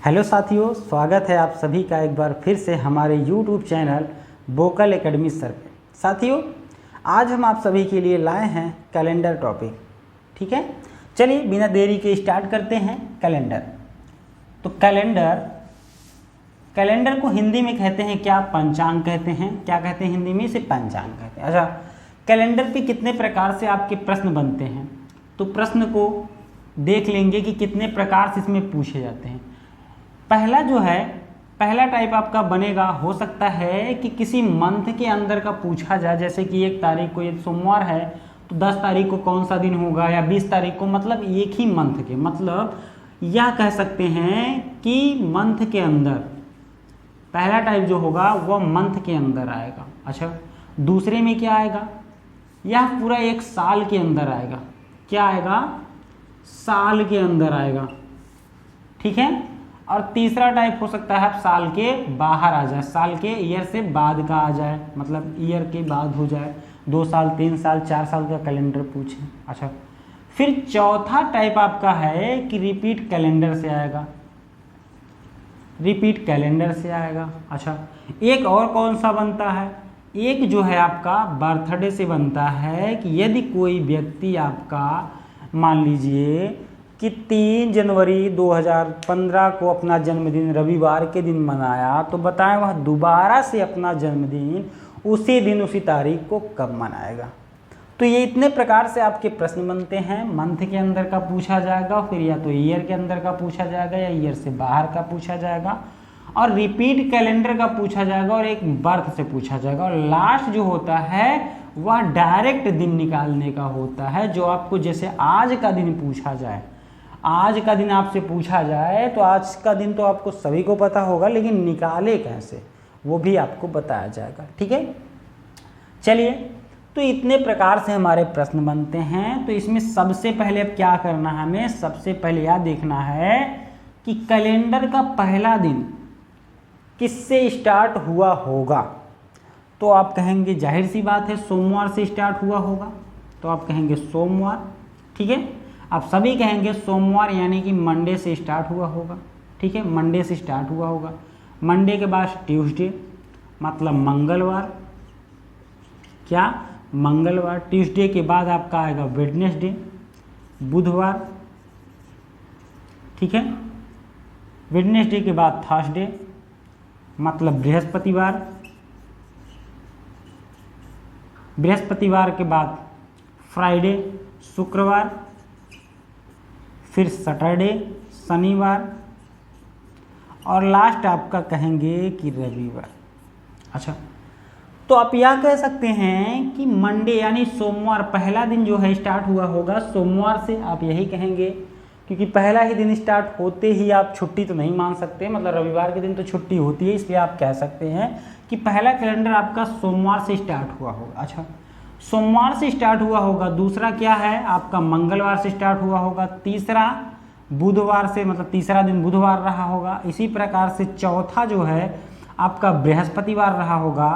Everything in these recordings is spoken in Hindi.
हेलो साथियों, स्वागत है आप सभी का एक बार फिर से हमारे YouTube channel vocal academy sir पे। साथियों, आज हम आप सभी के लिए लाए हैं कैलेंडर टॉपिक। ठीक है, चलिए बिना देरी के स्टार्ट करते हैं कैलेंडर। तो कैलेंडर को हिंदी में कहते हैं क्या? पंचांग कहते हैं। क्या कहते हैं हिंदी में? इसे पंचांग कहते हैं। अच्छा, कैलेंडर पे कितने प्रकार से आपके प्रश्न बनते हैं, तो प्रश्न को देख लेंगे कि कितने प्रकार से इसमें पूछे जाते हैं। पहला टाइप आपका बनेगा, हो सकता है कि किसी मंथ के अंदर का पूछा जाए, जैसे कि 1 तारीख को, ये सोमवार है तो 10 तारीख को कौन सा दिन होगा, या 20 तारीख को, मतलब एक ही मंथ के, मतलब यह कह सकते हैं कि मंथ के अंदर पहला टाइप जो होगा वह मंथ के अंदर आएगा। अच्छा, दूसरे में क्या आएगा? यह पूरा एक साल के अंदर आएगा। क्या आएगा? साल के अंदर आएगा। ठीक है। और तीसरा टाइप हो सकता है साल के बाहर आ जाए, साल के ईयर से बाद का आ जाए, मतलब ईयर के बाद हो जाए, 2 साल 3 साल 4 साल का कैलेंडर पूछे। अच्छा, फिर चौथा टाइप आपका है कि रिपीट कैलेंडर से आएगा। रिपीट कैलेंडर से आएगा। अच्छा, एक और कौन सा बनता है? एक जो है आपका बर्थडे से बनता है कि यदि कोई व्यक्ति आपका मान लीजिए कि 3 जनवरी 2015 को अपना जन्मदिन रविवार के दिन मनाया, तो बताएं वह दोबारा से अपना जन्मदिन उसी दिन उसी तारीख को कब मनाएगा। तो ये इतने प्रकार से आपके प्रश्न बनते हैं। मंथ के अंदर का पूछा जाएगा, फिर या तो ईयर के अंदर का पूछा जाएगा या ईयर से बाहर का पूछा जाएगा, और रिपीट कैलेंडर का पूछा जाएगा, और एक बर्थ से पूछा जाएगा, और लास्ट जो होता है वह डायरेक्ट दिन निकालने का होता है। जो आपको जैसे आज का दिन पूछा जाए, आज का दिन आपसे पूछा जाए तो आज का दिन तो आपको सभी को पता होगा, लेकिन निकाले कैसे वो भी आपको बताया जाएगा। ठीक है, चलिए, तो इतने प्रकार से हमारे प्रश्न बनते हैं। तो इसमें सबसे पहले अब क्या करना है हमें? सबसे पहले यह देखना है कि कैलेंडर का पहला दिन किससे स्टार्ट हुआ होगा। तो आप कहेंगे जाहिर सी बात है सोमवार से स्टार्ट हुआ होगा, तो आप कहेंगे सोमवार। ठीक है, आप सभी कहेंगे सोमवार, यानी कि मंडे से स्टार्ट हुआ होगा। ठीक है, मंडे से स्टार्ट हुआ होगा। मंडे के बाद ट्यूसडे, मतलब मंगलवार। क्या? मंगलवार। ट्यूसडे के बाद आपका आएगा वेडनेसडे, बुधवार। ठीक है, वेडनेसडे के बाद थर्सडे, मतलब बृहस्पतिवार। बृहस्पतिवार के बाद फ्राइडे, शुक्रवार। फिर सैटरडे, शनिवार, और लास्ट आपका कहेंगे कि रविवार। अच्छा, तो आप यह कह सकते हैं कि मंडे यानी सोमवार पहला दिन जो है स्टार्ट हुआ होगा सोमवार से, आप यही कहेंगे, क्योंकि पहला ही दिन स्टार्ट होते ही आप छुट्टी तो नहीं मान सकते, मतलब रविवार के दिन तो छुट्टी होती है, इसलिए आप कह सकते हैं कि पहला कैलेंडर आपका सोमवार से स्टार्ट हुआ होगा। अच्छा, सोमवार से स्टार्ट हुआ होगा। दूसरा क्या है आपका? मंगलवार से स्टार्ट हुआ होगा। तीसरा बुधवार से, मतलब तीसरा दिन बुधवार रहा होगा। इसी प्रकार से चौथा जो है आपका बृहस्पतिवार रहा होगा।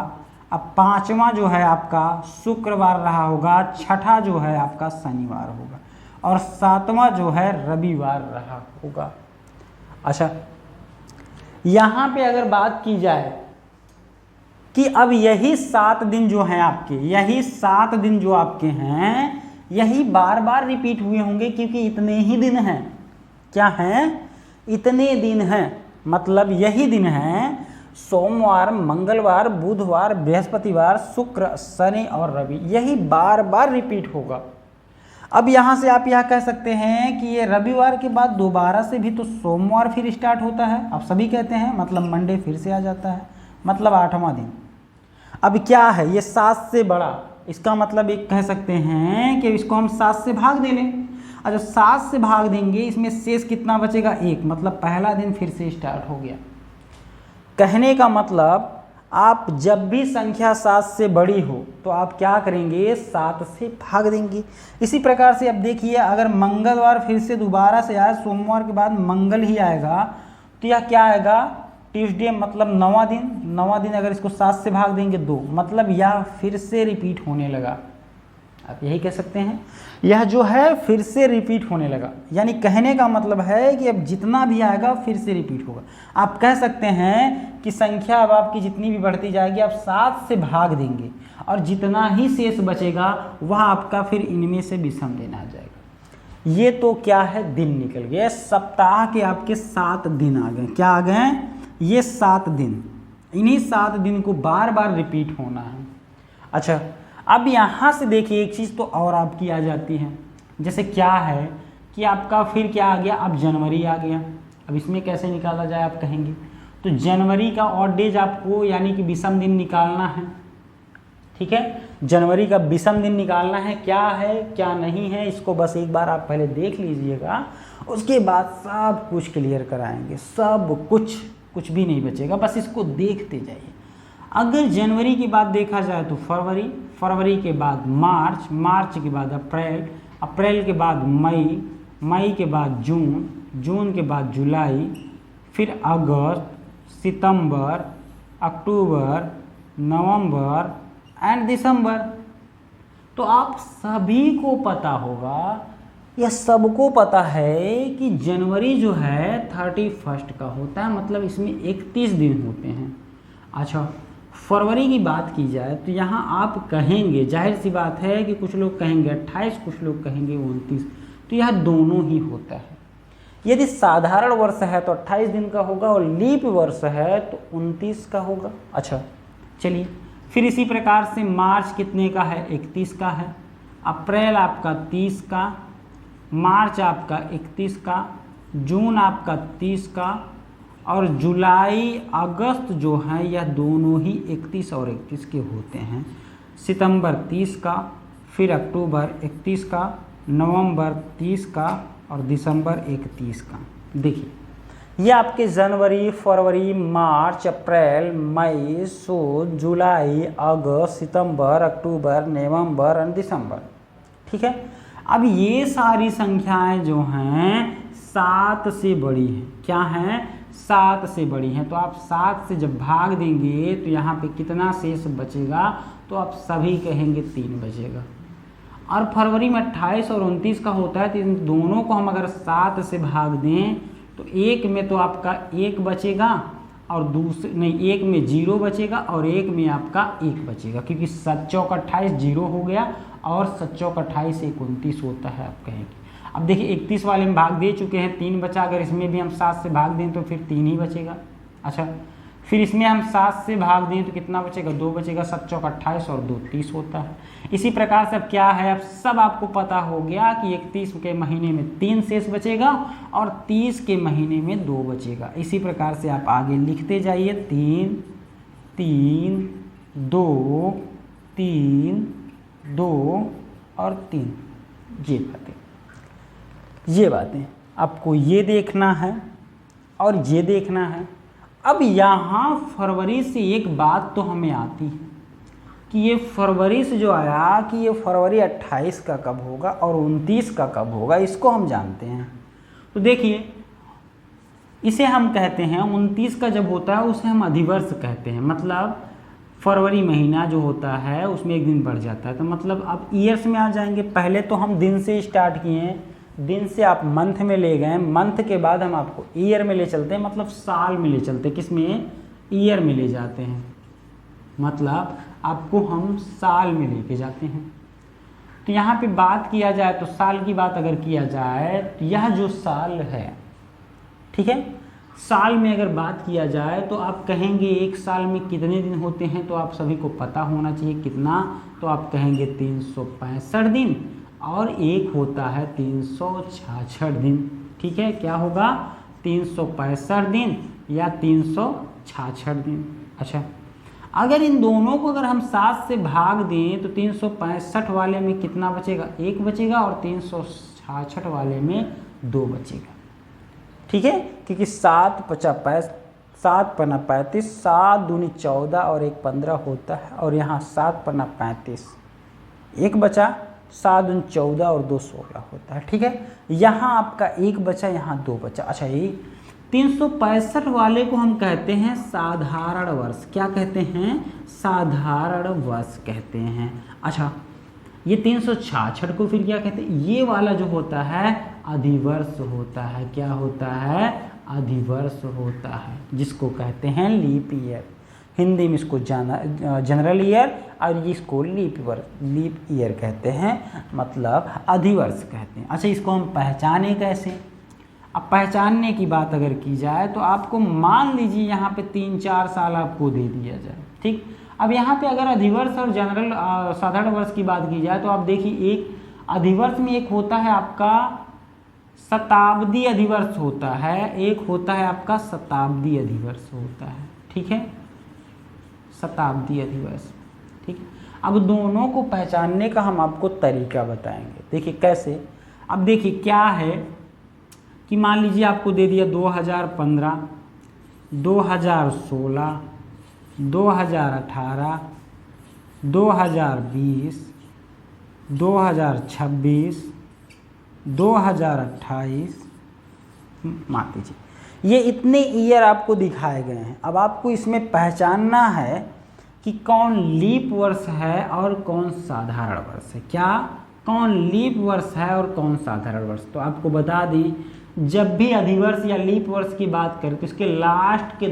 अब पांचवा जो है आपका शुक्रवार रहा होगा। छठा जो है आपका शनिवार होगा, और सातवां जो है रविवार रहा होगा। अच्छा, यहाँ पे अगर बात की जाए कि अब यही 7 दिन जो हैं आपके, यही 7 दिन जो आपके हैं, यही बार बार रिपीट हुए होंगे, क्योंकि इतने ही दिन हैं। क्या हैं? इतने दिन हैं, मतलब यही दिन हैं सोमवार, मंगलवार, बुधवार, बृहस्पतिवार, शुक्र, शनि और रवि, यही बार बार रिपीट होगा। अब यहाँ से आप यह कह सकते हैं कि ये रविवार के बाद दोबारा से भी तो सोमवार फिर स्टार्ट होता है, आप सभी कहते हैं, मतलब मंडे फिर से आ जाता है, मतलब 8वां दिन। अब क्या है ये 7 से बड़ा, इसका मतलब एक कह सकते हैं कि इसको हम 7 से भाग दे लें। अच्छा, 7 से भाग देंगे, इसमें शेष कितना बचेगा? 1, मतलब पहला दिन फिर से स्टार्ट हो गया। कहने का मतलब आप जब भी संख्या 7 से बड़ी हो तो आप क्या करेंगे? 7 से भाग देंगे। इसी प्रकार से अब देखिए, अगर मंगलवार फिर से दोबारा से आए, सोमवार के बाद मंगल ही आएगा, तो यह क्या आएगा? ट्यूसडे, मतलब 9वां दिन। 9वां दिन अगर इसको 7 से भाग देंगे 2, मतलब यह फिर से रिपीट होने लगा। आप यही कह सकते हैं। यह जो है फिर से रिपीट होने लगा, यानी कहने का मतलब है कि अब जितना भी आएगा फिर से रिपीट होगा। आप कह सकते हैं कि संख्या अब आपकी जितनी भी बढ़ती जाएगी आप 7 से भाग देंगे और जितना ही शेष बचेगा वह आपका फिर इनमें से विषम दिन आ जाएगा। ये तो क्या है, दिन निकल गए, सप्ताह के आपके 7 दिन आ गए। क्या आ गए? ये 7 दिन। इन्हीं 7 दिन को बार बार रिपीट होना है। अच्छा, अब यहाँ से देखिए एक चीज़ तो और आपकी आ जाती है, जैसे क्या है कि आपका फिर क्या आ गया, अब जनवरी आ गया। अब इसमें कैसे निकाला जाए आप कहेंगे, तो जनवरी का ऑड डेज आपको यानी कि विषम दिन निकालना है। ठीक है, जनवरी का विषम दिन निकालना है, क्या है क्या नहीं है इसको बस एक बार आप पहले देख लीजिएगा, उसके बाद सब कुछ क्लियर कराएंगे, सब कुछ भी नहीं बचेगा, बस इसको देखते जाइए। अगर जनवरी की बात देखा जाए तो फरवरी, फरवरी के बाद मार्च, मार्च के बाद अप्रैल, अप्रैल के बाद मई, मई के बाद जून, जून के बाद जुलाई, फिर अगस्त, सितंबर, अक्टूबर, नवंबर एंड दिसंबर। तो आप सभी को पता होगा, यह सबको पता है कि जनवरी जो है 31 का होता है, मतलब इसमें 31 दिन होते हैं। अच्छा, फरवरी की बात की जाए तो यहाँ आप कहेंगे, जाहिर सी बात है कि कुछ लोग कहेंगे 28, कुछ लोग कहेंगे 29, तो यह दोनों ही होता है। यदि साधारण वर्ष है तो 28 दिन का होगा और लीप वर्ष है तो 29 का होगा। अच्छा चलिए, फिर इसी प्रकार से मार्च कितने का है, 31 का है, अप्रैल आपका 30 का, मार्च आपका 31 का, जून आपका 30 का, और जुलाई अगस्त जो है यह दोनों ही 31 और 31 के होते हैं। सितंबर 30 का, फिर अक्टूबर 31 का, नवंबर 30 का और दिसंबर 31 का। देखिए ये आपके जनवरी, फरवरी, मार्च, अप्रैल, मई, जून, जुलाई, अगस्त, सितंबर, अक्टूबर, नवंबर और दिसंबर। ठीक है, अब ये सारी संख्याएं जो हैं 7 से बड़ी हैं। क्या हैं? 7 से बड़ी हैं। तो आप 7 से जब भाग देंगे तो यहाँ पे कितना शेष बचेगा, तो आप सभी कहेंगे 3 बचेगा। और फरवरी में 28 और 29 का होता है, तो इन दोनों को हम अगर 7 से भाग दें तो एक में तो आपका 1 बचेगा और दूसरे नहीं, एक में 0 बचेगा और एक में आपका 1 बचेगा, क्योंकि 7 चौक 28 0 हो गया और 7 चौक 28 1 29 होता है। आप कहेंगे अब देखिए 31 वाले में भाग दे चुके हैं, 3 बचा, अगर इसमें भी हम 7 से भाग दें तो फिर 3 ही बचेगा। अच्छा, फिर इसमें हम 7 से भाग दें तो कितना बचेगा, 2 बचेगा, 7 चौक 28 और 2 30 होता है। इसी प्रकार से अब क्या है, अब सब आपको पता हो गया कि 31 के महीने में 3 शेष बचेगा और 30 के महीने में 2 बचेगा। इसी प्रकार से आप आगे लिखते जाइए, 3 3 2 3 2 और 3। ये बातें आपको ये देखना है और ये देखना है। अब यहाँ फरवरी से एक बात तो हमें आती है कि ये फरवरी से जो आया कि ये फरवरी 28 का कब होगा और 29 का कब होगा, इसको हम जानते हैं। तो देखिए इसे हम कहते हैं 29 का जब होता है उसे हम अधिवर्ष कहते हैं, मतलब फरवरी महीना जो होता है उसमें एक दिन बढ़ जाता है। तो मतलब अब ईयर्स में आ जाएंगे। पहले तो हम दिन से स्टार्ट किए हैं, दिन से आप मंथ में ले गए, मंथ के बाद हम आपको ईयर में ले चलते हैं, मतलब साल में ले चलते हैं। किस में? ईयर में ले जाते हैं, मतलब आपको हम साल में लेके जाते हैं। तो यहाँ पे बात किया जाए तो साल की बात अगर किया जाए तो यह जो साल है, ठीक है, साल में अगर बात किया जाए तो आप कहेंगे एक साल में कितने दिन होते हैं, तो आप सभी को पता होना चाहिए कितना, तो आप कहेंगे 365 दिन और एक होता है 366 दिन। ठीक है, क्या होगा? 365 दिन या 366 दिन। अच्छा, अगर इन दोनों को अगर हम 7 से भाग दें तो 365 वाले में कितना बचेगा? 1 बचेगा और 366 वाले में 2 बचेगा। ठीक है, क्योंकि 7 पचा 7 पन्ना 35, 7 दूनी 14 और 1 15 होता है, और यहाँ 7 पन्ना 35, 1 बचा, 7 दूनी 14 और 2 16 होता है। ठीक है, यहाँ आपका 1 बचा, यहाँ 2 बचा। अच्छा, ये 365 वाले को हम कहते हैं साधारण वर्ष। क्या कहते हैं? साधारण वर्ष कहते हैं। अच्छा, ये 366 को फिर क्या कहते हैं, ये वाला जो होता है अधिवर्ष होता है। क्या होता है, अधिवर्ष होता है, जिसको कहते हैं लीप ईयर। हिंदी में इसको जनरल ईयर और इसको लीप ईयर कहते हैं, मतलब अधिवर्ष कहते हैं। अच्छा, इसको हम पहचाने कैसे? अब पहचानने की बात अगर की जाए तो आपको मान लीजिए यहाँ पे 3-4 साल आपको दे दिया जाए, ठीक। अब यहाँ पे अगर अधिवर्ष और जनरल साधारण वर्ष की बात की जाए तो आप देखिए, एक अधिवर्ष में एक होता है आपका शताब्दी अधिवर्ष होता है, एक होता है आपका शताब्दी अधिवर्ष होता है, ठीक है, शताब्दी अधिवर्ष, ठीक। अब दोनों को पहचानने का हम आपको तरीका बताएंगे। देखिए कैसे। अब देखिए क्या है कि मान लीजिए आपको दे दिया 2015, 2016, 2018, 2020, 2026, 2028, मान लीजिए ये इतने ईयर आपको दिखाए गए हैं। अब आपको इसमें पहचानना है कि कौन लीप वर्ष है और कौन साधारण वर्ष है। क्या, कौन लीप वर्ष है और कौन साधारण वर्ष। तो आपको बता दें, जब भी अधिवर्ष या लीप वर्ष की बात करें तो इसके लास्ट के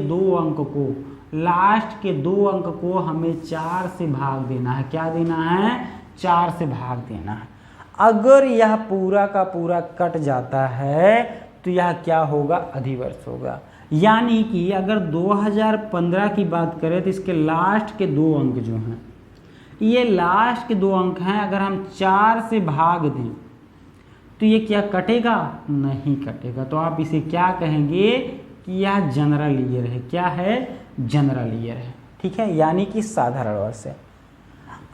2 अंक को हमें 4 से भाग देना है। क्या देना है, 4 से भाग देना है। अगर यह पूरा का पूरा कट जाता है तो यह क्या होगा, अधिवर्ष होगा। यानी कि अगर 2015 की बात करें तो इसके लास्ट के 2 अंक जो हैं, ये लास्ट के 2 अंक हैं, अगर हम 4 से भाग दें तो ये क्या कटेगा, नहीं कटेगा। तो आप इसे क्या कहेंगे कि यह जनरल ईयर है। क्या है, जनरल ईयर है, ठीक है, यानी कि साधारण वर्ष है।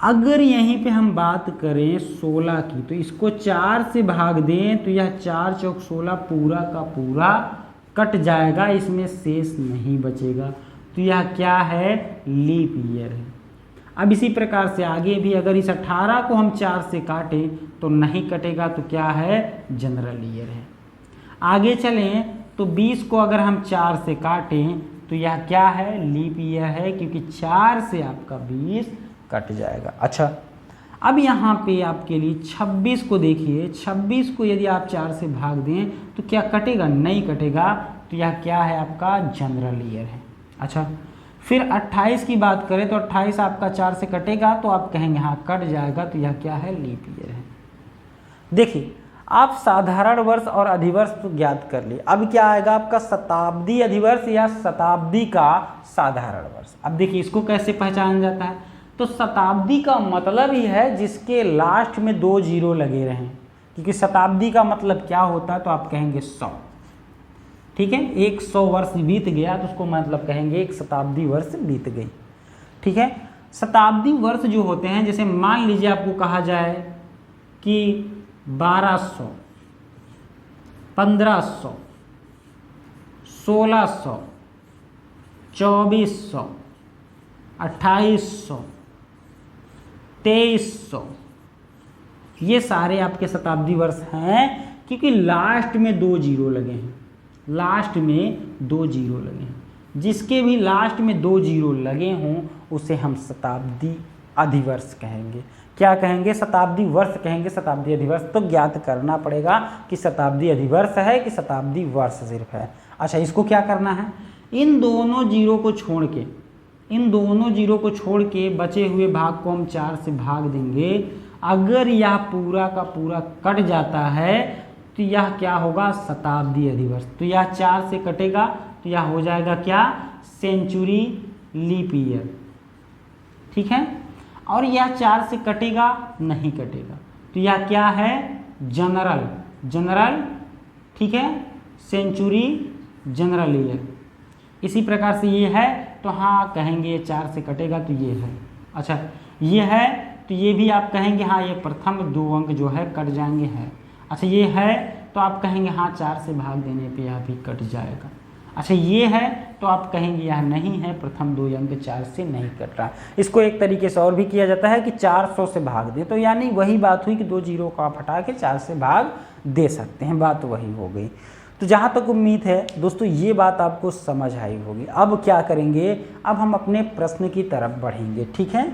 अगर यहीं पे हम बात करें 16 की, तो इसको 4 से भाग दें तो यह 4 चौक 16 पूरा का पूरा कट जाएगा, इसमें शेष नहीं बचेगा। तो यह क्या है, लीप ईयर है। अब इसी प्रकार से आगे भी अगर इस 18 को हम 4 से काटें तो नहीं कटेगा, तो क्या है, जनरल ईयर है। आगे चलें तो 20 को अगर हम 4 से काटें तो यह क्या है, लीप ईयर है, क्योंकि 4 से आपका 20 कट जाएगा। अच्छा, अब यहाँ पे आपके लिए 26 को देखिए, 26 को यदि आप 4 से भाग दें तो क्या कटेगा, नहीं कटेगा। तो यह क्या है, आपका जनरल ईयर है। अच्छा, फिर 28 की बात करें तो 28 आपका 4 से कटेगा तो आप कहेंगे हाँ कट जाएगा, तो यह क्या है, लीप ईयर है। देखिए, आप साधारण वर्ष और अधिवर्ष तो ज्ञात कर लिए। अब क्या आएगा आपका शताब्दी अधिवर्ष या शताब्दी का साधारण वर्ष। अब देखिए इसको कैसे पहचाना जाता है। तो शताब्दी का मतलब ही है जिसके लास्ट में 2 जीरो लगे रहें, क्योंकि शताब्दी का मतलब क्या होता है, तो आप कहेंगे 100, ठीक है। 100 वर्ष बीत गया तो उसको मतलब कहेंगे एक शताब्दी वर्ष बीत गई, ठीक है। शताब्दी वर्ष जो होते हैं, जैसे मान लीजिए आपको कहा जाए कि 1200, 1500, 1600, 2400, 2800, 2300, ये सारे आपके शताब्दी वर्ष हैं, क्योंकि लास्ट में 2 जीरो लगे हैं। लास्ट में 2 जीरो लगे हैं, जिसके भी लास्ट में 2 जीरो लगे हों उसे हम शताब्दी अधिवर्ष कहेंगे। क्या कहेंगे, शताब्दी वर्ष कहेंगे, शताब्दी अधिवर्ष तो ज्ञात करना पड़ेगा कि शताब्दी अधिवर्ष है कि शताब्दी वर्ष सिर्फ है। अच्छा, इसको क्या करना है, इन दोनों जीरो को छोड़ के, इन दोनों जीरो को छोड़ के बचे हुए भाग को हम 4 से भाग देंगे। अगर यह पूरा का पूरा कट जाता है तो यह क्या होगा, शताब्दी अधिवर्ष। तो यह 4 से कटेगा तो यह हो जाएगा क्या, सेंचुरी लीप ईयर, ठीक है। और यह 4 से कटेगा, नहीं कटेगा, तो यह क्या है, जनरल, जनरल, ठीक है, सेंचुरी जनरल ईयर। इसी प्रकार से ये है तो हाँ कहेंगे 4 से कटेगा तो ये है। अच्छा, ये है तो ये भी आप कहेंगे हाँ ये प्रथम 2 अंक जो है कट जाएंगे है। अच्छा, ये है तो आप कहेंगे हाँ 4 से भाग देने पे यह भी कट जाएगा। अच्छा, ये है तो आप कहेंगे यह नहीं है, प्रथम 2 अंक 4 से नहीं कट रहा। इसको एक तरीके से और भी किया जाता है कि 400 से भाग दें, तो यानी वही बात हुई कि 2 जीरो को आप हटा के 4 से भाग दे सकते हैं, बात वही हो गई। तो जहाँ तक उम्मीद है दोस्तों ये बात आपको समझ आई होगी। अब क्या करेंगे, अब हम अपने प्रश्न की तरफ बढ़ेंगे, ठीक है।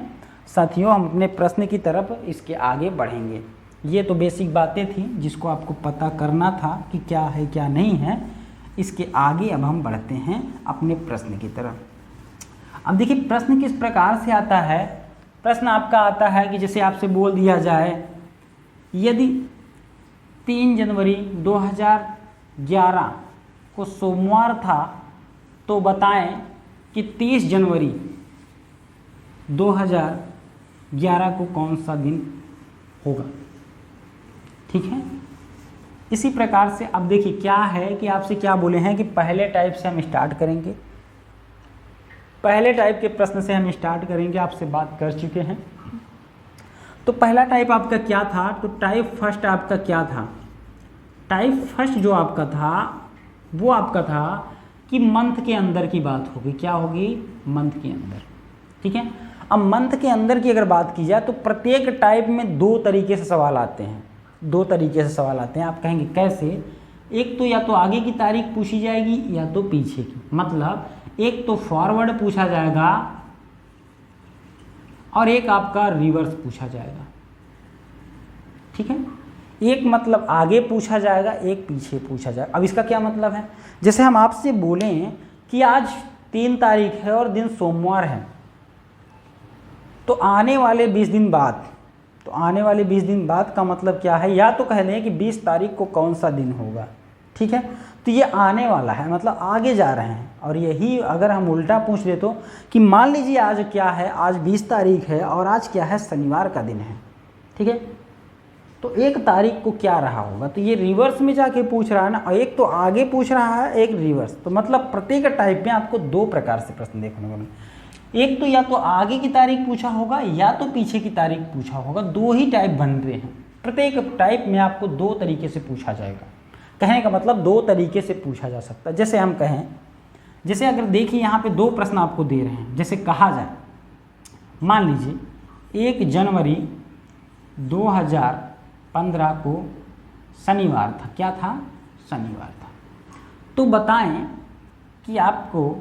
साथियों हम अपने प्रश्न की तरफ इसके आगे बढ़ेंगे। ये तो बेसिक बातें थी जिसको आपको पता करना था कि क्या है क्या नहीं है। इसके आगे अब हम बढ़ते हैं अपने प्रश्न की तरफ। अब देखिए प्रश्न किस प्रकार से आता है। प्रश्न आपका आता है कि जैसे आपसे बोल दिया जाए यदि 3 जनवरी 2011 को सोमवार था तो बताएं कि 30 जनवरी 2011 को कौन सा दिन होगा। ठीक है, इसी प्रकार से अब देखिए क्या है कि आपसे क्या बोले हैं कि पहले टाइप से हम स्टार्ट करेंगे। पहले टाइप के प्रश्न से हम स्टार्ट करेंगे, आपसे बात कर चुके हैं। तो पहला टाइप आपका क्या था, तो टाइप फर्स्ट आपका क्या था। टाइप फर्स्ट जो आपका था वो आपका था कि मंथ के अंदर की बात होगी। क्या होगी, मंथ के अंदर। ठीक है, अब मंथ के अंदर की अगर बात की जाए तो प्रत्येक टाइप में 2 तरीके से सवाल आते हैं। 2 तरीके से सवाल आते हैं। आप कहेंगे कैसे, एक तो या तो आगे की तारीख पूछी जाएगी या तो पीछे की। मतलब एक तो फॉरवर्ड पूछा जाएगा और एक आपका रिवर्स पूछा जाएगा। ठीक है, एक मतलब आगे पूछा जाएगा, एक पीछे पूछा जाएगा। अब इसका क्या मतलब है, जैसे हम आपसे बोलें कि आज 3 तारीख है और दिन सोमवार है, तो आने वाले 20 दिन बाद, तो आने वाले 20 दिन बाद का मतलब क्या है, या तो कह लें कि 20 तारीख को कौन सा दिन होगा। ठीक है, तो ये आने वाला है, मतलब आगे जा रहे हैं। और यही अगर हम उल्टा पूछ ले तो कि मान लीजिए आज क्या है, आज 20 तारीख है और आज क्या है, शनिवार का दिन है। ठीक है, तो 1 तारीख को क्या रहा होगा, तो ये रिवर्स में जाके पूछ रहा है ना। एक तो आगे पूछ रहा है, एक रिवर्स। तो मतलब प्रत्येक टाइप में आपको 2 प्रकार से प्रश्न देखने को मिले। एक तो या तो आगे की तारीख पूछा होगा या तो पीछे की तारीख पूछा होगा। 2 ही टाइप बन रहे हैं। प्रत्येक टाइप में आपको 2 तरीके से पूछा जाएगा। कहने का मतलब 2 तरीके से पूछा जा सकता है। जैसे हम कहें, जैसे अगर देखिए यहाँ पे 2 प्रश्न आपको दे रहे हैं। जैसे कहा जाए, मान लीजिए 1 जनवरी 2015 को शनिवार था। क्या था, शनिवार था। तो बताएं कि आपको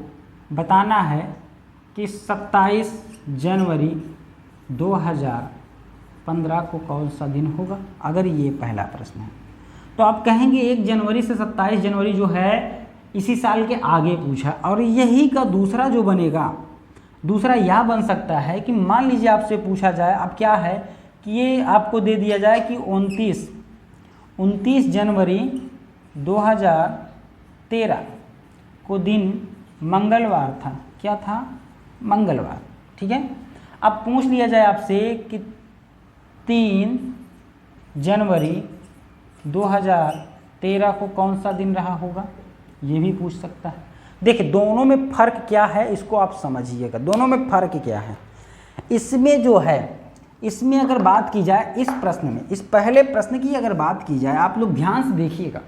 बताना है कि 27 जनवरी 2015 को कौन सा दिन होगा। अगर ये पहला प्रश्न है तो आप कहेंगे 1 जनवरी से 27 जनवरी जो है इसी साल के आगे पूछा। और यही का दूसरा जो बनेगा, दूसरा यह बन सकता है कि मान लीजिए आपसे पूछा जाए, अब क्या है कि ये आपको दे दिया जाए कि 29 जनवरी 2013 को दिन मंगलवार था। क्या था, मंगलवार। ठीक है, अब पूछ लिया जाए आपसे कि 3 जनवरी 2013 को कौन सा दिन रहा होगा, ये भी पूछ सकता है। देखिए दोनों में फ़र्क क्या है इसको आप समझिएगा। दोनों में फ़र्क क्या है, इसमें जो है, इसमें अगर बात की जाए इस प्रश्न में, इस पहले प्रश्न की अगर बात की जाए, आप लोग ध्यान से देखिएगा,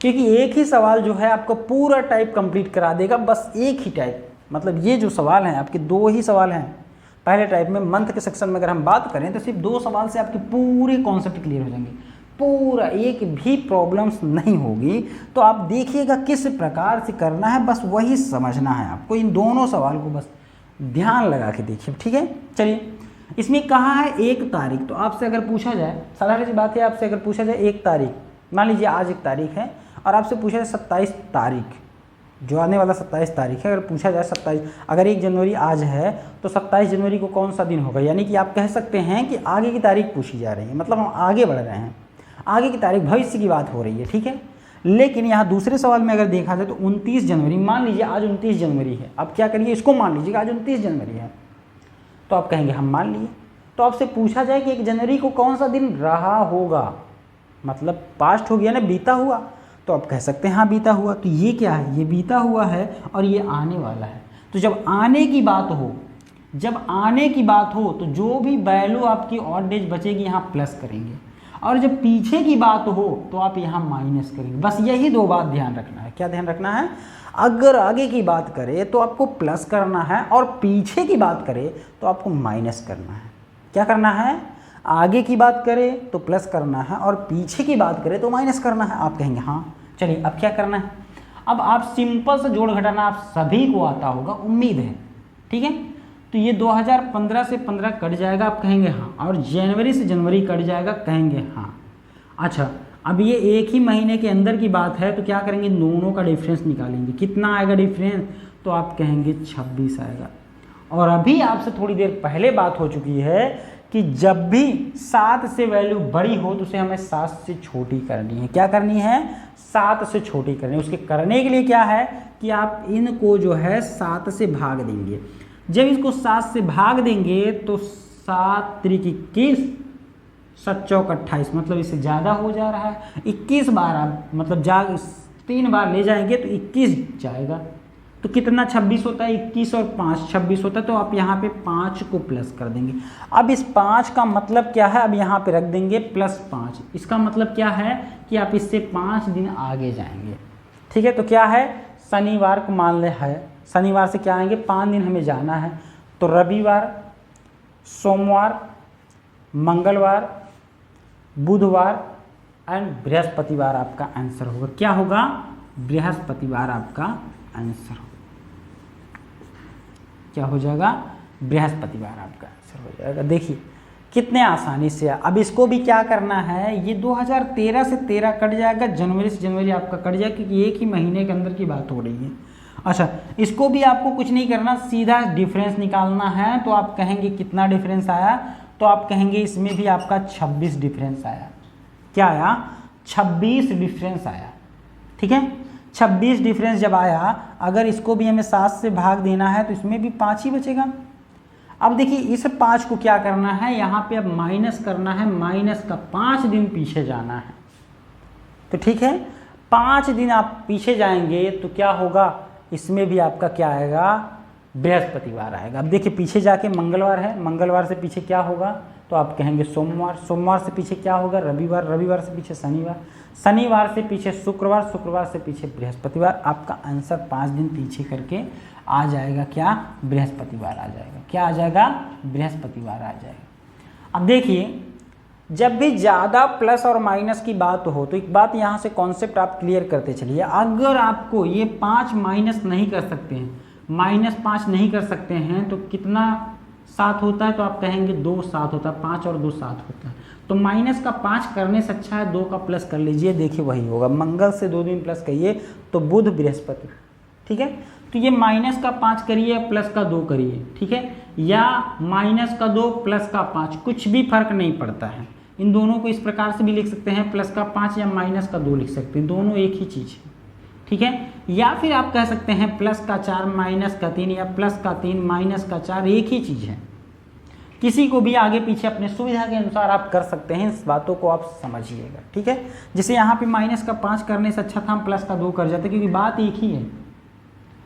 क्योंकि एक ही सवाल जो है आपको पूरा टाइप कंप्लीट करा देगा। बस एक ही टाइप, मतलब ये जो सवाल हैं आपके 2 ही सवाल हैं पहले टाइप में। मंथ के सेक्शन में अगर हम बात करें तो सिर्फ 2 सवाल से आपके पूरे कॉन्सेप्ट क्लियर हो जाएंगे। पूरा एक भी प्रॉब्लम्स नहीं होगी। तो आप देखिएगा किस प्रकार से करना है, बस वही समझना है आपको। इन दोनों सवाल को बस ध्यान लगा के देखिए। ठीक है, चलिए इसमें कहा है 1 तारीख। तो आपसे अगर पूछा जाए, साधारण सी बात है, आपसे अगर पूछा जाए 1 तारीख, मान लीजिए आज 1 तारीख है और आपसे पूछा जाए 27 तारीख, जो आने वाला 27 तारीख है, अगर पूछा जाए 27, अगर 1 जनवरी आज है तो 27 जनवरी को कौन सा दिन होगा। यानी कि आप कह सकते हैं कि आगे की तारीख पूछी जा रही है, मतलब हम आगे बढ़ रहे हैं, आगे की तारीख, भविष्य की बात हो रही है। ठीक है, लेकिन यहाँ दूसरे सवाल में अगर देखा जाए तो 29 जनवरी, मान लीजिए आज 29 जनवरी है। अब क्या करिए, इसको मान लीजिए आज 29 जनवरी है, तो आप कहेंगे हम मान लिए। तो आपसे पूछा जाए कि 1 जनवरी को कौन सा दिन रहा होगा, मतलब पास्ट हो गया ना, बीता हुआ, तो आप कह सकते हैं हाँ बीता हुआ। तो ये क्या है, ये बीता हुआ है और ये आने वाला है। तो जब आने की बात हो, जब आने की बात हो तो जो भी वैल्यू आपकी ऑड डेज बचेगी यहाँ प्लस करेंगे, और जब पीछे की बात हो तो आप यहाँ माइनस करेंगे। बस यही 2 बात ध्यान रखना है। क्या ध्यान रखना है, अगर आगे की बात करें तो आपको प्लस करना है और पीछे की बात करें तो आपको माइनस करना है। क्या करना है, आगे की बात करें तो प्लस करना है और पीछे की बात करें तो माइनस करना है। आप कहेंगे हाँ। चलिए अब क्या करना है, अब आप सिंपल से जोड़ घटाना आप सभी को आता होगा, उम्मीद है। ठीक है, तो ये 2015 से 15 कट जाएगा, आप कहेंगे हाँ, और जनवरी से जनवरी कट जाएगा, कहेंगे हाँ। अच्छा, अब ये एक ही महीने के अंदर की बात है, तो क्या करेंगे, दोनों का डिफरेंस निकालेंगे। कितना आएगा डिफरेंस, तो आप कहेंगे 26 आएगा। और अभी आपसे थोड़ी देर पहले बात हो चुकी है कि जब भी 7 से वैल्यू बड़ी हो तो उसे हमें 7 से छोटी करनी है। क्या करनी है, 7 से छोटी करनी है। उसके करने के लिए क्या है कि आप इनको जो है 7 से भाग देंगे। जब इसको 7 से भाग देंगे तो 7 त्रिक 21, 7 चौक 28, मतलब इससे ज़्यादा हो जा रहा है। 21 बार आप मतलब 3 बार ले जाएंगे तो 21 जाएगा। तो कितना 26 होता है, 21 और 5 26 होता है। तो आप यहाँ पे 5 को प्लस कर देंगे। अब इस 5 का मतलब क्या है, अब यहाँ पे रख देंगे +5। इसका मतलब क्या है कि आप इससे 5 दिन आगे जाएंगे। ठीक है, तो क्या है, शनिवार को मान ले है, शनिवार से क्या आएंगे, 5 दिन हमें जाना है। तो रविवार, सोमवार, मंगलवार, बुधवार एंड बृहस्पतिवार आपका आंसर होगा। क्या होगा, बृहस्पतिवार आपका आंसर होगा। क्या हो जाएगा, बृहस्पतिवार आपका आंसर हो जाएगा। देखिए कितने आसानी से। अब इसको भी क्या करना है, ये 2013 से 13 कट जाएगा, जनवरी से जनवरी आपका कट जाएगा, क्योंकि एक ही महीने के अंदर की बात हो रही है। अच्छा, इसको भी आपको कुछ नहीं करना, सीधा डिफरेंस निकालना है। तो आप कहेंगे कितना डिफरेंस आया, तो आप कहेंगे इसमें भी आपका 26 डिफरेंस आया। क्या आया, 26 डिफरेंस आया। ठीक है, 26 डिफरेंस जब आया, अगर इसको भी हमें 7 से भाग देना है तो इसमें भी 5 ही बचेगा। अब देखिए इस 5 को क्या करना है, यहाँ पे अब माइनस करना है, माइनस का 5 दिन पीछे जाना है। तो ठीक है, 5 दिन आप पीछे जाएंगे तो क्या होगा, इसमें भी आपका क्या आएगा, बृहस्पतिवार आएगा। अब देखिए पीछे जाके मंगलवार है, मंगलवार से पीछे क्या होगा, तो आप कहेंगे सोमवार, सोमवार से पीछे क्या होगा, रविवार, रविवार से पीछे शनिवार, शनिवार से पीछे शुक्रवार, शुक्रवार से पीछे बृहस्पतिवार। आपका आंसर 5 दिन पीछे करके आ जाएगा, क्या, बृहस्पतिवार आ जाएगा। क्या आ जाएगा, बृहस्पतिवार आ जाएगा। अब देखिए जब भी ज़्यादा प्लस और माइनस की बात हो तो एक बात यहाँ से कॉन्सेप्ट आप क्लियर करते चलिए। अगर आपको ये 5 माइनस नहीं कर सकते हैं, -5 नहीं कर सकते हैं, तो कितना 7 होता है, तो आप कहेंगे 2 7 होता है, 5 और 2 7 होता है। तो माइनस का 5 करने से अच्छा है 2 का प्लस कर लीजिए। देखिए वही होगा, मंगल से 2 दिन प्लस करिए तो बुध बृहस्पति। ठीक है, तो ये माइनस का 5 करिए, प्लस का 2 करिए। ठीक है, या माइनस का 2 प्लस का 5, कुछ भी फर्क नहीं पड़ता है। इन दोनों को इस प्रकार से भी लिख सकते हैं, प्लस का 5 या माइनस का 2 लिख सकते हैं, दोनों एक ही चीज़ है। ठीक है, या फिर आप कह सकते हैं प्लस का 4 माइनस का 3, या प्लस का 3 माइनस का 4, एक ही चीज़ है। किसी को भी आगे पीछे अपने सुविधा के अनुसार आप कर सकते हैं, इस बातों को आप समझिएगा। ठीक है, जैसे यहाँ पे माइनस का 5 करने से अच्छा था हम प्लस का 2 कर जाते, क्योंकि बात एक ही है।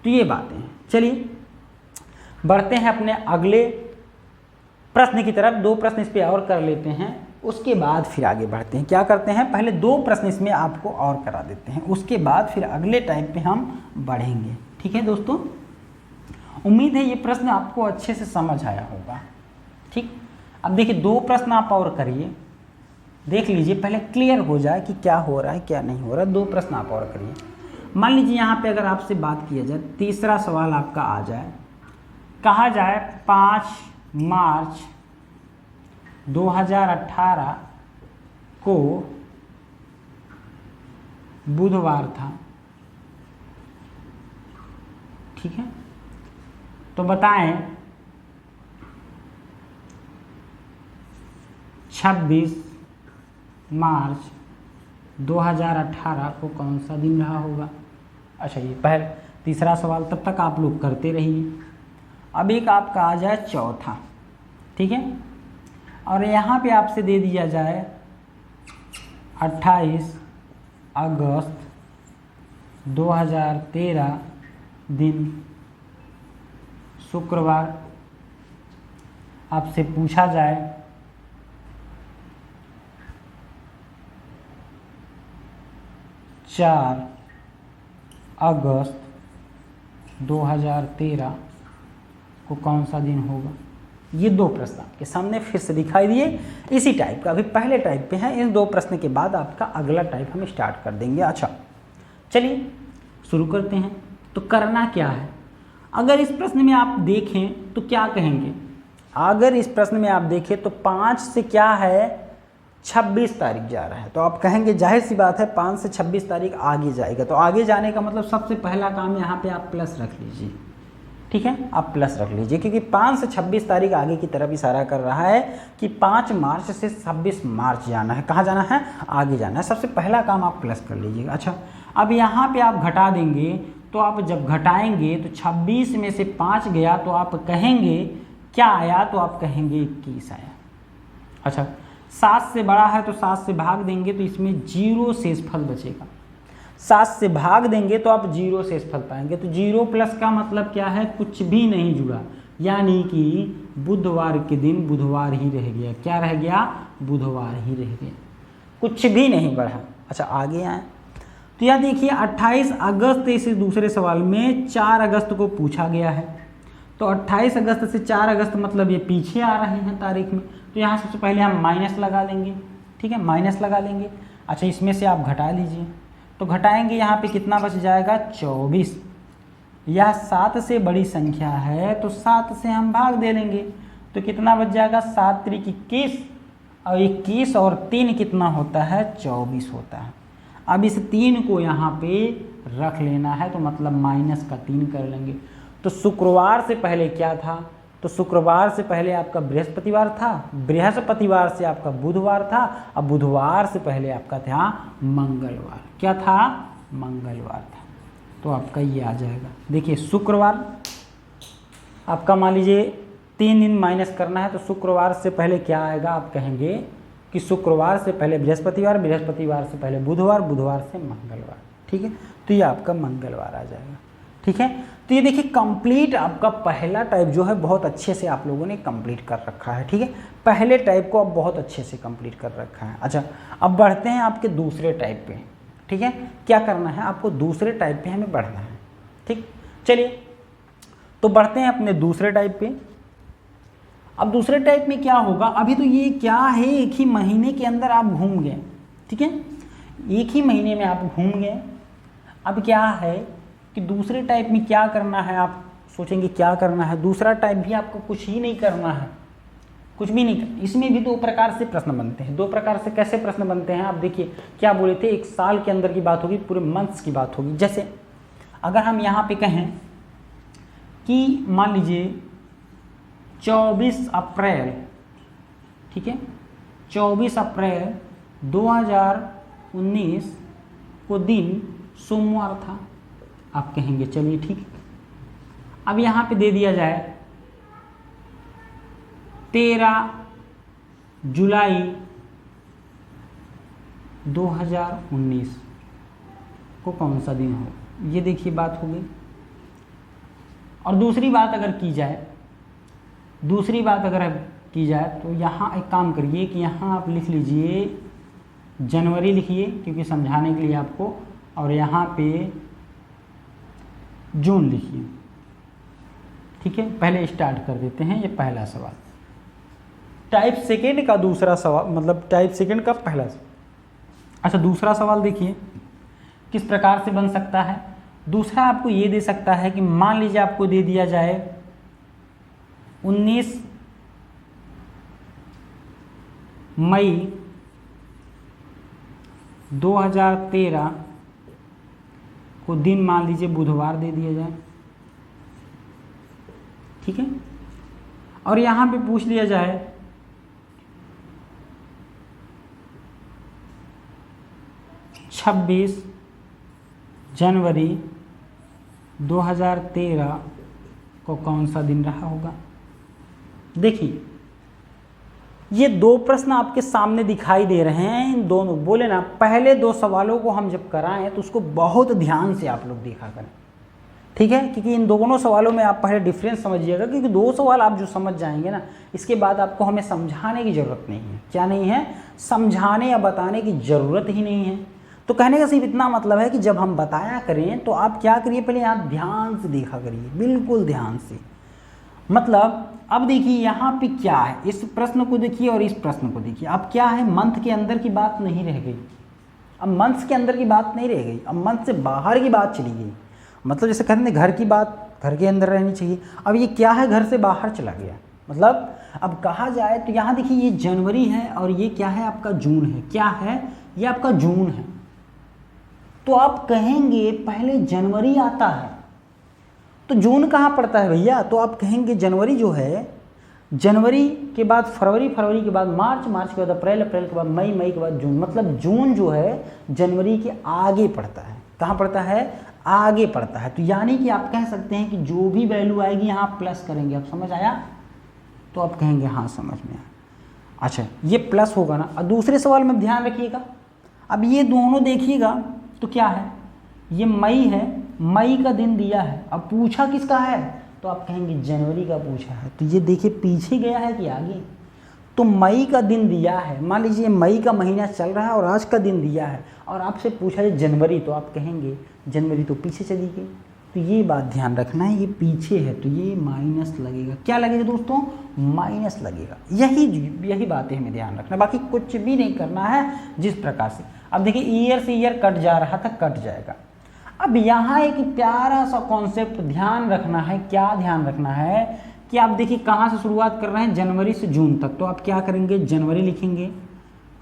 तो ये बातें हैं। चलिए बढ़ते हैं अपने अगले प्रश्न की तरफ। 2 प्रश्न इस पर और कर लेते हैं, उसके बाद फिर आगे बढ़ते हैं। क्या करते हैं, पहले 2 प्रश्न इसमें आपको और करा देते हैं, उसके बाद फिर अगले टाइप पे हम बढ़ेंगे। ठीक है दोस्तों, उम्मीद है ये प्रश्न आपको अच्छे से समझ आया होगा। ठीक, अब देखिए 2 प्रश्न आप और करिए, देख लीजिए, पहले क्लियर हो जाए कि क्या हो रहा है क्या नहीं हो रहा है। 2 प्रश्न आप और करिए। मान लीजिए यहाँ पे अगर आपसे बात किया जाए, तीसरा सवाल आपका आ जाए, कहा जाए 5 मार्च 2018 को बुधवार था। ठीक है, तो बताएं 26 मार्च 2018 को कौन सा दिन रहा होगा। अच्छा, ये पहले तीसरा सवाल, तब तक आप लोग करते रहिए। अब एक आपका आ जाए चौथा। ठीक है, और यहाँ पे आपसे दे दिया जाए 28 अगस्त 2013 दिन शुक्रवार। आपसे पूछा जाए 4 अगस्त 2013 को कौन सा दिन होगा। ये 2 प्रश्न आपके सामने फिर से दिखाई दिए, इसी टाइप का। अभी पहले टाइप पे हैं, इन 2 प्रश्न के बाद आपका अगला टाइप हम स्टार्ट कर देंगे। अच्छा चलिए शुरू करते हैं। तो करना क्या है, अगर इस प्रश्न में आप देखें तो क्या कहेंगे, अगर इस प्रश्न में आप देखें तो 5 से क्या है 26 तारीख जा रहा है, तो आप कहेंगे जाहिर सी बात है 5 से 26 तारीख आगे जाएगा, तो आगे जाने का मतलब सबसे पहला काम यहाँ पे आप प्लस रख लीजिए, ठीक है, आप प्लस रख लीजिए, क्योंकि 5 से 26 तारीख आगे की तरफ इशारा कर रहा है कि 5 मार्च से 26 मार्च जाना है, कहाँ जाना है, आगे जाना है, सबसे पहला काम आप प्लस कर लीजिएगा। अच्छा, अब यहाँ पे आप घटा देंगे, तो आप जब घटाएंगे तो 26 में से 5 गया तो आप कहेंगे क्या आया, तो आप कहेंगे 21 आया। अच्छा, 7 से बड़ा है तो 7 से भाग देंगे तो इसमें 0 शेषफल बचेगा, 7 से भाग देंगे तो आप 0 शेषफल पाएंगे, तो 0 प्लस का मतलब क्या है, कुछ भी नहीं जुड़ा, यानी कि बुधवार के दिन बुधवार ही रह गया, क्या रह गया, बुधवार ही रह गया, कुछ भी नहीं बढ़ा। अच्छा, आगे आए तो यह देखिए 28 अगस्त इस दूसरे सवाल में 4 अगस्त को पूछा गया है, तो 28 अगस्त से 4 अगस्त मतलब ये पीछे आ रहे हैं तारीख में, तो यहाँ सबसे पहले हम माइनस लगा लेंगे, ठीक है, माइनस लगा लेंगे। अच्छा, इसमें से आप घटा लीजिए, तो घटाएंगे यहाँ पे कितना बच जाएगा 24, यह 7 से बड़ी संख्या है तो 7 से हम भाग दे लेंगे, तो कितना बच जाएगा 7 त्रिक 21, और 21 और 3 कितना होता है 24 होता है। अब इस 3 को यहाँ पे रख लेना है, तो मतलब माइनस का 3 कर लेंगे। तो शुक्रवार से पहले क्या था, तो शुक्रवार से पहले आपका बृहस्पतिवार था, बृहस्पतिवार से आपका बुधवार था, अब बुधवार से पहले आपका था मंगलवार, क्या था, मंगलवार था, तो आपका ये आ जाएगा। देखिए शुक्रवार आपका मान लीजिए 3 दिन माइनस करना है, तो शुक्रवार से पहले क्या आएगा, आप कहेंगे कि शुक्रवार से पहले बृहस्पतिवार, बृहस्पतिवार से पहले बुधवार, बुधवार से मंगलवार, ठीक है, तो ये आपका मंगलवार आ जाएगा, ठीक है। तो ये देखिए कंप्लीट आपका पहला टाइप जो है बहुत अच्छे से आप लोगों ने कंप्लीट कर रखा है, ठीक है, पहले टाइप को आप बहुत अच्छे से कंप्लीट कर रखा है। अच्छा, अब बढ़ते हैं आपके दूसरे टाइप पे, ठीक है, क्या करना है आपको, दूसरे टाइप पे हमें बढ़ना है, ठीक, चलिए तो बढ़ते हैं अपने दूसरे टाइप पे। अब दूसरे टाइप में क्या होगा, अभी तो ये क्या है, एक ही महीने के अंदर आप घूम गए, ठीक है, एक ही महीने में आप घूम गए। अब क्या है कि दूसरे टाइप में क्या करना है, आप सोचेंगे क्या करना है, दूसरा टाइप भी आपको कुछ ही नहीं करना है, कुछ भी नहीं करना। इसमें भी 2 प्रकार से प्रश्न बनते हैं, 2 प्रकार से कैसे प्रश्न बनते हैं, आप देखिए क्या बोले थे, 1 साल के अंदर की बात होगी, पूरे मंथ्स की बात होगी। जैसे अगर हम यहाँ पे कहें कि मान लीजिए 24 अप्रैल, ठीक है, 24 अप्रैल 2019 को दिन सोमवार था, आप कहेंगे चलिए ठीक। अब यहाँ पे दे दिया जाए 13 जुलाई 2019 को कौन सा दिन हो, ये देखिए बात हो गई। और दूसरी बात अगर की जाए, दूसरी बात अगर की जाए तो यहाँ एक काम करिए कि यहाँ आप लिख लीजिए जनवरी लिखिए, क्योंकि समझाने के लिए आपको, और यहाँ पे जून लिखिए, ठीक है। पहले स्टार्ट कर देते हैं, ये पहला सवाल टाइप सेकेंड का दूसरा सवाल, मतलब टाइप सेकेंड का पहला सवाल। अच्छा, दूसरा सवाल देखिए किस प्रकार से बन सकता है। दूसरा आपको ये दे सकता है कि मान लीजिए आपको दे दिया जाए 19 मई 2013 को दिन मान लीजिए बुधवार दे दिया जाए, ठीक है, और यहाँ पे पूछ लिया जाए 26 जनवरी 2013 को कौन सा दिन रहा होगा। देखिए ये 2 प्रश्न आपके सामने दिखाई दे रहे हैं, इन दोनों बोले ना, पहले 2 सवालों को हम जब कराएं तो उसको बहुत ध्यान से आप लोग देखा करें, ठीक है, क्योंकि इन दोनों सवालों में आप पहले डिफरेंस समझिएगा, क्योंकि 2 सवाल आप जो समझ जाएंगे ना, इसके बाद आपको हमें समझाने की ज़रूरत नहीं है। क्या नहीं है, समझाने या बताने की ज़रूरत ही नहीं है। तो कहने का सिर्फ इतना मतलब है कि जब हम बताया करें तो आप क्या करिए, पहले आप ध्यान से देखा करिए, बिल्कुल ध्यान से। मतलब अब देखिए यहाँ पे क्या है, इस प्रश्न को देखिए और इस प्रश्न को देखिए। अब क्या है, मंथ के अंदर की बात नहीं रह गई, अब मंथ्स के अंदर की बात नहीं रह गई, अब मंथ से बाहर की बात चली गई। मतलब जैसे कहते हैं घर की बात घर के अंदर रहनी चाहिए। अब ये क्या है, घर से बाहर चला गया, मतलब अब कहा जाए तो यहाँ देखिए ये जनवरी है और ये क्या है आपका जून है। क्या है, ये आपका जून है। तो आप कहेंगे पहले जनवरी आता है तो जून कहाँ पड़ता है भैया, तो आप कहेंगे जनवरी जो है, जनवरी के बाद फरवरी, फरवरी के बाद मार्च, मार्च के बाद अप्रैल, अप्रैल के बाद मई, मई के बाद जून, मतलब जून जो है जनवरी के आगे पड़ता है। कहाँ पड़ता है, आगे पड़ता है। तो यानी कि आप कह सकते हैं कि जो भी वैल्यू आएगी यहाँ प्लस करेंगे। अब समझ आया, तो आप कहेंगे हाँ समझ में आया। अच्छा ये प्लस होगा ना। और दूसरे सवाल में ध्यान रखिएगा, अब ये दोनों देखिएगा तो क्या है, ये मई है, मई का दिन दिया है। अब पूछा किसका है, तो आप कहेंगे जनवरी का पूछा है। तो ये देखिए पीछे गया है कि आगे, तो मई का दिन दिया है। मान लीजिए मई का महीना चल रहा है और आज का दिन दिया है और आपसे पूछा है जनवरी, तो आप कहेंगे जनवरी तो पीछे चली गई। तो ये बात ध्यान रखना है, ये पीछे है तो ये माइनस लगेगा। क्या लगेगा दोस्तों, माइनस लगेगा। यही बातें हमें ध्यान रखना, बाकी कुछ भी नहीं करना है जिस प्रकार से। अब देखिए ईयर से ईयर कट जा रहा था, कट जाएगा। अब यहाँ एक प्यारा सा कॉन्सेप्ट ध्यान रखना है। क्या ध्यान रखना है कि आप देखिए कहाँ से शुरुआत कर रहे हैं, जनवरी से जून तक। तो आप क्या करेंगे, जनवरी लिखेंगे,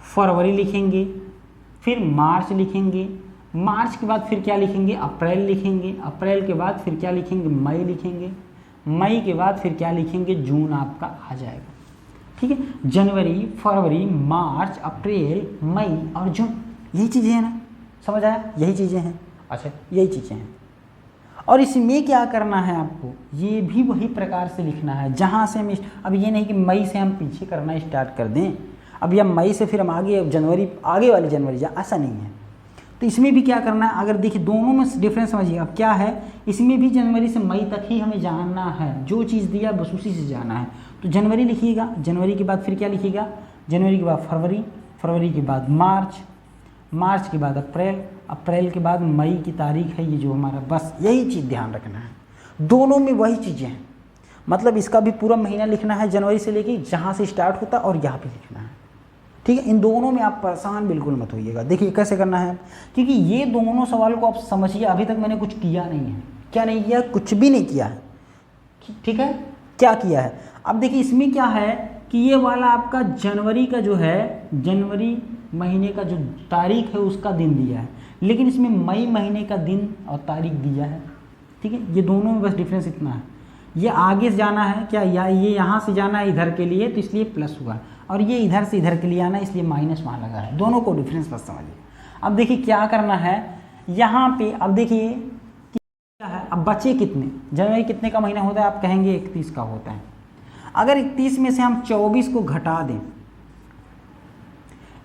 फरवरी लिखेंगे, फिर मार्च लिखेंगे, मार्च के बाद फिर क्या लिखेंगे, अप्रैल लिखेंगे, अप्रैल के बाद फिर क्या लिखेंगे, मई लिखेंगे, मई के बाद फिर क्या लिखेंगे, जून आपका आ जाएगा। ठीक है, जनवरी, फरवरी, मार्च, अप्रैल, मई और जून, यही चीज़ें हैं ना, समझ आया, यही चीज़ें हैं। अच्छा यही चीज़ें हैं। और इसमें क्या करना है आपको, ये भी वही प्रकार से लिखना है जहाँ से हम, अब ये नहीं कि मई से हम पीछे करना स्टार्ट कर दें, अब या मई से फिर हम आगे जनवरी, आगे वाली जनवरी जा, ऐसा नहीं है। तो इसमें भी क्या करना है, अगर देखिए दोनों में डिफरेंस समझिए। अब क्या है, इसमें भी जनवरी से मई तक ही हमें जानना है, जो चीज़ दिया बस उसी से जाना है। तो जनवरी लिखिएगा, जनवरी के बाद फिर क्या लिखिएगा, जनवरी के बाद फरवरी, फरवरी के बाद मार्च, मार्च के बाद अप्रैल, अप्रैल के बाद मई की तारीख है ये जो हमारा, बस यही चीज़ ध्यान रखना है। दोनों में वही चीज़ें हैं, मतलब इसका भी पूरा महीना लिखना है जनवरी से लेके जहाँ से स्टार्ट होता है और यहाँ पे लिखना है। ठीक है, इन दोनों में आप परेशान बिल्कुल मत होइएगा। देखिए कैसे करना है, क्योंकि ये दोनों सवाल को आप समझिए। अभी तक मैंने कुछ किया नहीं है, क्या नहीं किया, कुछ भी नहीं किया है। ठीक है, क्या किया है, अब देखिए इसमें क्या है कि ये वाला आपका जनवरी का जो है, जनवरी महीने का जो तारीख है उसका दिन दिया है, लेकिन इसमें मई महीने का दिन और तारीख दिया है। ठीक है, ये दोनों में बस डिफरेंस इतना है, ये आगे से जाना है क्या, या ये यहाँ से जाना है इधर के लिए तो इसलिए प्लस हुआ, और ये इधर से इधर के लिए आना इसलिए माइनस वहाँ लगा है। दोनों को डिफरेंस बस समझिए। अब देखिए क्या करना है यहाँ पे, अब देखिए क्या है, अब बचे कितने, जनवरी कितने का महीना होता है, आप कहेंगे 31 का होता है। अगर 31 में से हम 24 को घटा दें,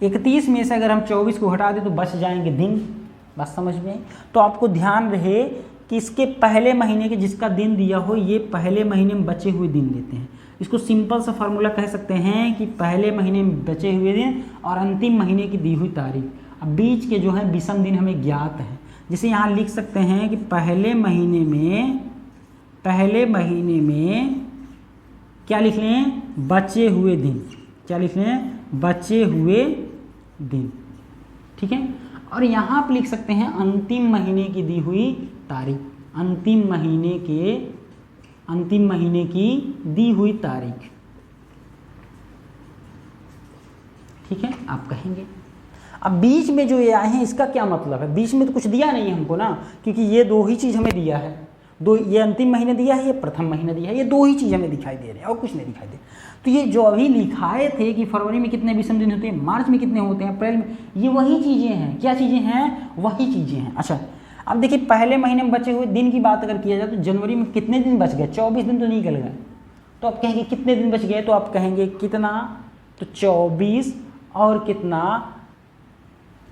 31 में से अगर हम 24 को घटा दें तो बच जाएंगे दिन, बस समझ में। तो आपको ध्यान रहे कि इसके पहले महीने के जिसका दिन दिया हो, ये पहले महीने में बचे हुए दिन देते हैं। इसको सिंपल सा फार्मूला कह सकते हैं कि पहले महीने में बचे हुए दिन और अंतिम महीने की दी हुई तारीख। अब बीच के जो है विषम दिन हमें ज्ञात है, जिसे यहाँ लिख सकते हैं कि पहले महीने में क्या लिख लें, बचे हुए दिन, क्या लिख लें, बचे हुए दिन। ठीक है, और यहाँ आप लिख सकते हैं अंतिम महीने की दी हुई तारीख, अंतिम महीने की दी हुई तारीख। ठीक है, आप कहेंगे अब बीच में जो ये आए हैं इसका क्या मतलब है, बीच में तो कुछ दिया नहीं है हमको ना, क्योंकि ये दो ही चीज़ हमें दिया है, दो, ये अंतिम महीने दिया है, ये प्रथम महीना दिया है, ये दो ही चीज़ हमें दिखाई दे रहे हैं और कुछ नहीं दिखाई दे। तो ये जो अभी लिखाए थे कि फरवरी में कितने विषम दिन होते हैं, मार्च में कितने होते हैं, अप्रैल में, ये वही चीज़ें हैं। क्या चीज़ें हैं, वही चीज़ें हैं। अच्छा अब देखिए पहले महीने में बचे हुए दिन की बात अगर किया जाए तो जनवरी में कितने दिन बच गए, 24 दिन तो निकल गए। तो आप कहेंगे कितने दिन बच गए, तो आप कहेंगे कितना, तो 24 और कितना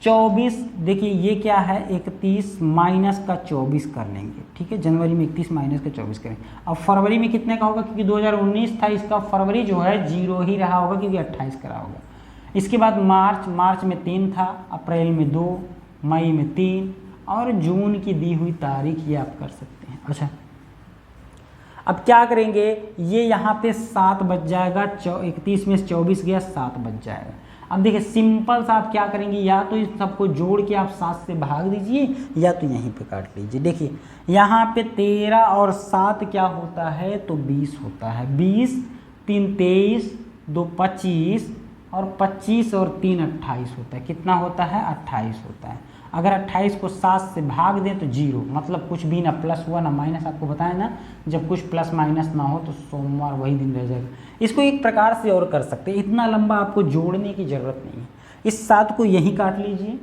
24, देखिए ये क्या है 31 माइनस का 24 कर लेंगे। ठीक है, जनवरी में 31 माइनस का 24 करेंगे। अब फरवरी में कितने का होगा, क्योंकि 2019 था, इसका फरवरी जो है 0 ही रहा होगा क्योंकि 28 का रहा होगा। इसके बाद मार्च में 3 था, अप्रैल में 2, मई में 3 और जून की दी हुई तारीख ये आप कर सकते हैं। अच्छा अब क्या करेंगे, ये यहाँ पे 7 बच जाएगा, 31 में 24 गया 7 बच जाएगा। अब देखिए सिंपल सा आप क्या करेंगे, या तो इस सबको जोड़ के आप 7 से भाग दीजिए या तो यहीं पे काट लीजिए। देखिए यहाँ पे 13 और 7 क्या होता है तो 20 होता है। 20 3 23 2 25 और 25 और 3 28 होता है। कितना होता है 28 होता है। अगर 28 को 7 से भाग दें तो 0, मतलब कुछ भी ना प्लस हुआ ना माइनस। आपको बताया ना जब कुछ प्लस माइनस ना हो तो सोमवार वही दिन रह जाएगा। इसको एक प्रकार से और कर सकते हैं, इतना लंबा आपको जोड़ने की ज़रूरत नहीं है। इस 7 को यहीं काट लीजिए,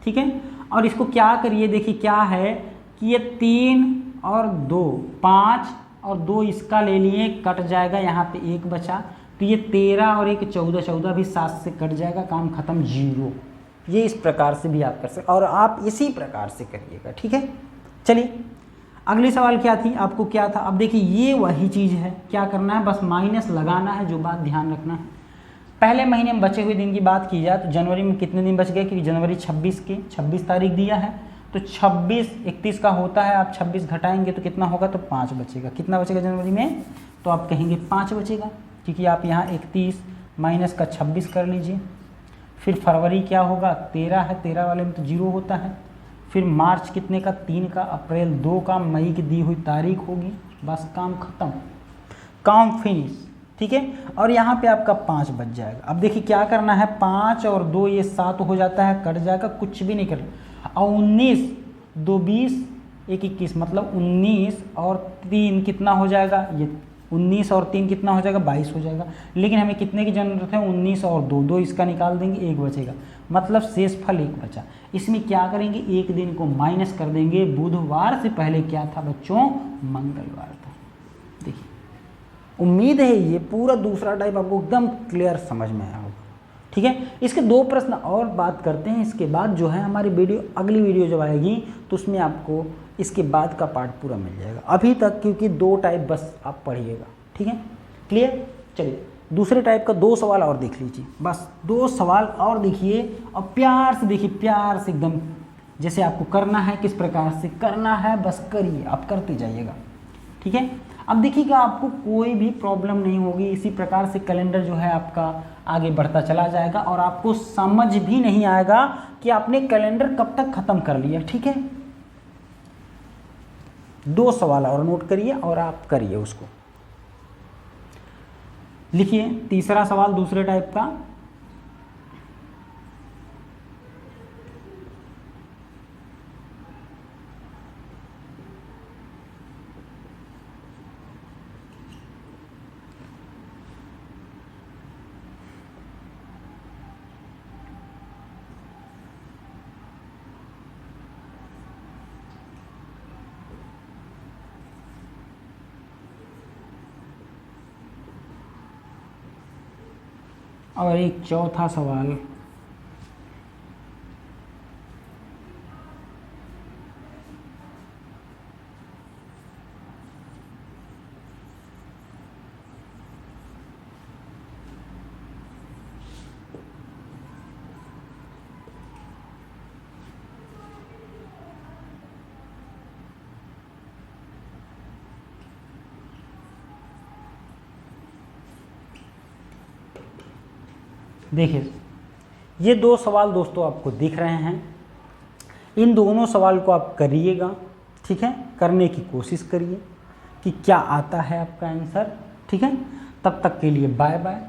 ठीक है। और इसको क्या करिए, देखिए क्या है कि ये 3 और 2 5 और 2 इसका ले लिए, कट जाएगा, यहाँ पे 1 बचा, तो ये 13 और 1 14, 14 भी 7 से कट जाएगा, काम खत्म, 0। ये इस प्रकार से भी आप कर सकते और आप इसी प्रकार से करिएगा, ठीक है। चलिए अगली सवाल क्या थी, आपको क्या था। अब देखिए ये वही चीज़ है, क्या करना है, बस माइनस लगाना है, जो बात ध्यान रखना है। पहले महीने में बचे हुए दिन की बात की जाए तो जनवरी में कितने दिन बच गए, क्योंकि जनवरी 26 तारीख दिया है, तो 26 31 का होता है, आप 26 घटाएंगे तो कितना होगा, तो 5 बचेगा। कितना बचेगा जनवरी में, तो आप कहेंगे 5 बचेगा, क्योंकि आप यहाँ 31 माइनस का 26 कर लीजिए। फिर फरवरी क्या होगा, 13 है, 13 वाले में तो 0 होता है। फिर मार्च कितने का, 3 का, अप्रैल 2 का, मई की दी हुई तारीख होगी, बस काम खत्म, काम फिनिश, ठीक है। और यहाँ पे आपका 5 बच जाएगा। अब देखिए क्या करना है, 5 और 2 ये 7 हो जाता है, कट जाएगा, कुछ भी नहीं कर। और 19 2 20 1 21, मतलब 19 और 3 कितना हो जाएगा, ये 19 और 3 कितना हो जाएगा, 22 हो जाएगा। लेकिन हमें कितने की जरूरत है, 19 और 2, 2 इसका निकाल देंगे, 1 बचेगा, मतलब शेष फल 1 बचा। इसमें क्या करेंगे, एक दिन को माइनस कर देंगे। बुधवार से पहले क्या था बच्चों, मंगलवार था। देखिए उम्मीद है ये पूरा दूसरा टाइप आपको एकदम क्लियर समझ में आया होगा, ठीक है। इसके 2 प्रश्न और बात करते हैं, इसके बाद जो है हमारी वीडियो, अगली वीडियो जब आएगी तो उसमें आपको इसके बाद का पार्ट पूरा मिल जाएगा। अभी तक क्योंकि 2 टाइप बस आप पढ़िएगा, ठीक है, क्लियर। चलिए दूसरे टाइप का 2 सवाल और देख लीजिए, बस 2 सवाल और देखिए और प्यार से देखिए, प्यार से एकदम जैसे आपको करना है, किस प्रकार से करना है बस करिए, आप करते जाइएगा, ठीक है। अब देखिएगा आपको कोई भी प्रॉब्लम नहीं होगी, इसी प्रकार से कैलेंडर जो है आपका आगे बढ़ता चला जाएगा और आपको समझ भी नहीं आएगा कि आपने कैलेंडर कब तक खत्म कर लिया, ठीक है। 2 सवाल और नोट करिए और आप करिए उसको। लिखिए तीसरा सवाल दूसरे टाइप का, और एक चौथा सवाल। देखिए ये 2 सवाल दोस्तों आपको दिख रहे हैं, इन दोनों सवाल को आप करिएगा, ठीक है, करने की कोशिश करिए कि क्या आता है आपका आंसर, ठीक है। तब तक के लिए बाय बाय,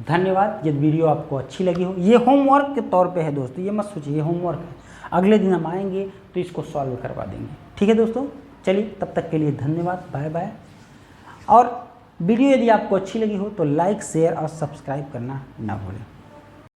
धन्यवाद। यदि वीडियो आपको अच्छी लगी हो, ये होमवर्क के तौर पे है दोस्तों, ये मत सोचिए ये होमवर्क है, अगले दिन हम आएंगे तो इसको सॉल्व करवा देंगे, ठीक है दोस्तों। चलिए तब तक के लिए धन्यवाद, बाय बाय। और वीडियो यदि आपको अच्छी लगी हो तो लाइक शेयर और सब्सक्राइब करना ना भूलें।